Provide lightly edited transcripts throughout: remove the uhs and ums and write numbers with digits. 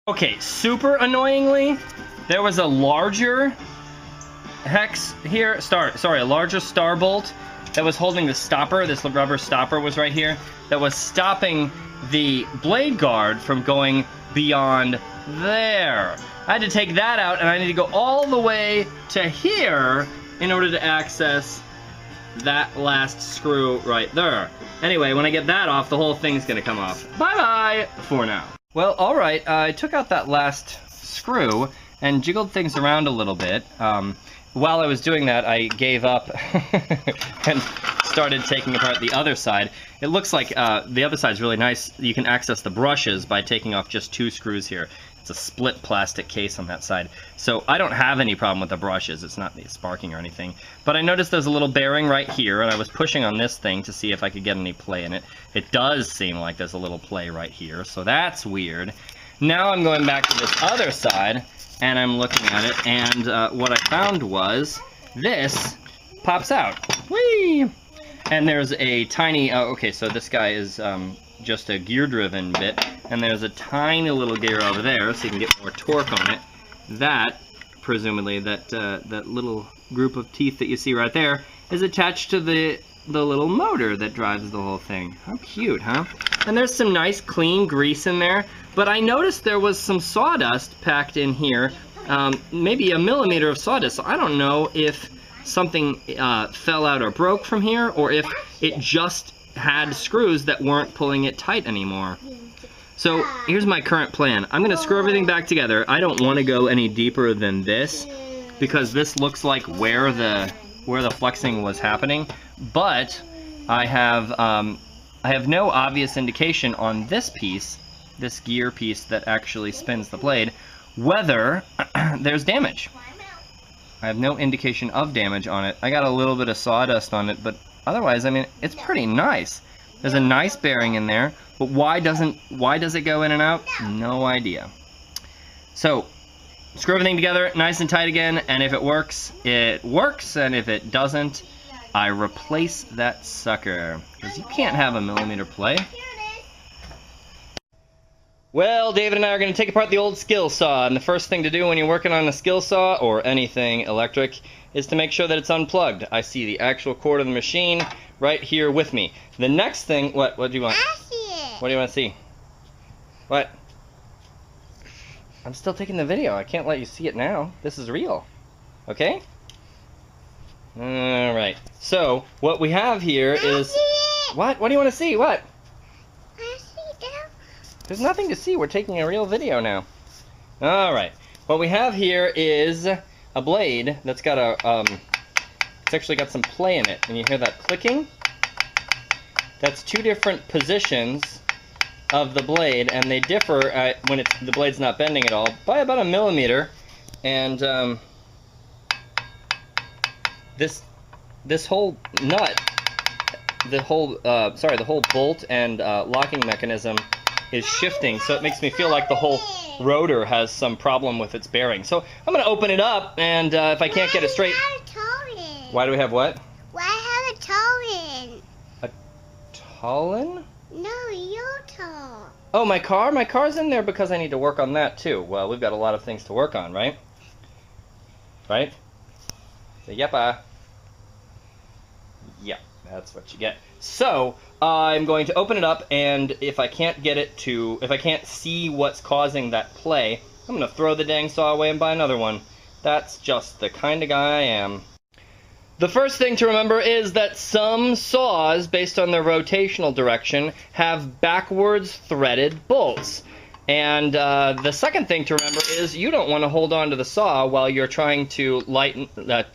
Okay, super annoyingly, there was a larger hex here, a larger star bolt that was holding the stopper. This rubber stopper was right here that was stopping the blade guard from going beyond there. I had to take that out, and I need to go all the way to here in order to access that last screw right there. Anyway, when I get that off, the whole thing's gonna come off. Bye-bye for now. Well, all right, I took out that last screw and jiggled things around a little bit. While I was doing that, I gave up and started taking apart the other side. It looks like the other side's really nice. You can access the brushes by taking off just 2 screws here. It's a split plastic case on that side. So I don't have any problem with the brushes. It's not sparking or anything. But I noticed there's a little bearing right here, and I was pushing on this thing to see if I could get any play in it. It does seem like there's a little play right here, so that's weird. Now I'm going back to this other side, and I'm looking at it, and what I found was this pops out. Whee! And there's a tiny, okay, so this guy is just a gear-driven bit, and there's a tiny little gear over there, so you can get more torque on it. That, presumably, that little group of teeth that you see right there, is attached to the little motor that drives the whole thing. How cute, huh? And there's some nice clean grease in there, but I noticed there was some sawdust packed in here, maybe 1 millimeter of sawdust. So I don't know if something fell out or broke from here, or if it just had screws that weren't pulling it tight anymore. So here's my current plan. I'm gonna screw everything back together. I don't want to go any deeper than this, because this looks like where the flexing was happening. But I have no obvious indication on this piece, this gear piece that actually spins the blade, whether there's damage. I have no indication of damage on it. I got a little bit of sawdust on it, but otherwise, I mean, it's pretty nice. There's a nice bearing in there, but why does it go in and out? No idea. So, screw everything together nice and tight again, and if it works, and if it doesn't, I replace that sucker. Because you can't have a millimeter play. Well, David and I are going to take apart the old Skil saw, and the first thing to do when you're working on a Skil saw, or anything electric, is to make sure that it's unplugged. I see the actual cord of the machine right here with me. The next thing, what do you want? I see it. What do you want to see? What? I'm still taking the video. I can't let you see it now. This is real. Okay? Alright. So, what we have here is... What? What do you want to see? What? There's nothing to see. We're taking a real video now. Alright. What we have here is a blade that's got a, it's actually got some play in it. And you hear that clicking? That's 2 different positions of the blade, and they differ when the blade's not bending at all by about 1 millimeter. And this whole nut, the whole bolt and locking mechanism is shifting, so it makes me feel like the whole rotor has some problem with its bearing. So I'm going to open it up, and if I can't get it straight... Why do we have what? Why have a Tollin? A Tollin? No, your toll. Oh, my car? My car's in there because I need to work on that too. Well, we've got a lot of things to work on, right? Right? So, yep, yeah, that's what you get. So, I'm going to open it up, and if I can't see what's causing that play, I'm going to throw the dang saw away and buy another one. That's just the kind of guy I am. The first thing to remember is that some saws, based on their rotational direction, have backwards threaded bolts. And the second thing to remember is you don't want to hold on to the saw while you're trying to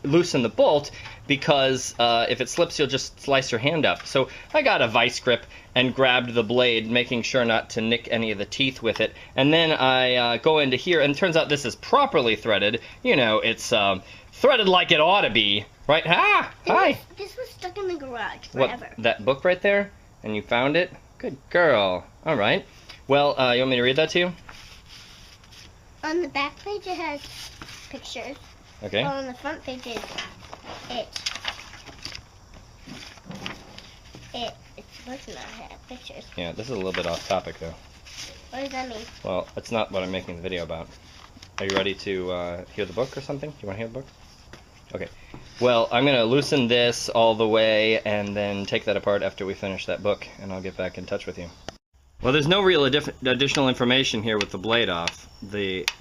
loosen the bolt, because if it slips, you'll just slice your hand up. So I got a vice grip and grabbed the blade, making sure not to nick any of the teeth with it. And then I go into here, and it turns out this is properly threaded. You know, it's threaded like it ought to be, right? Ah! Hi! This was stuck in the garage forever. What, that book right there? And you found it? Good girl. All right. Well, you want me to read that to you? On the back page it has pictures. Okay. Well, on the front page it it's supposed to not have pictures. Yeah, this is a little bit off topic though. What does that mean? Well, that's not what I'm making the video about. Are you ready to hear the book or something? Do you want to hear the book? Okay. Well, I'm going to loosen this all the way and then take that apart after we finish that book, and I'll get back in touch with you. Well, there's no real additional information here with the blade off.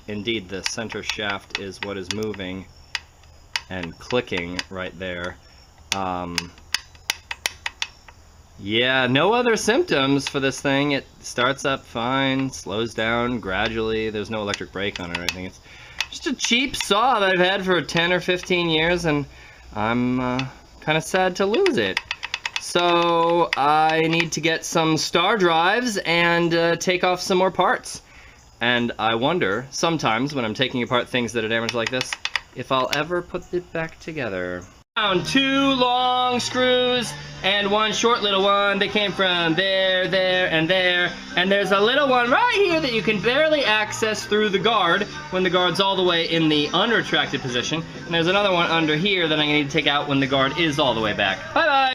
Indeed, the center shaft is what is moving and clicking right there. Yeah, no other symptoms for this thing. It starts up fine, slows down gradually. There's no electric brake on it or anything. It's just a cheap saw that I've had for 10 or 15 years, and I'm kind of sad to lose it. So I need to get some star drives and take off some more parts. And I wonder, sometimes when I'm taking apart things that are damaged like this, if I'll ever put it back together. Found 2 long screws and 1 short little one. They came from there, and there. And there's a little one right here that you can barely access through the guard when the guard's all the way in the unretracted position. And there's another one under here that I'm going to need to take out when the guard is all the way back. Bye-bye!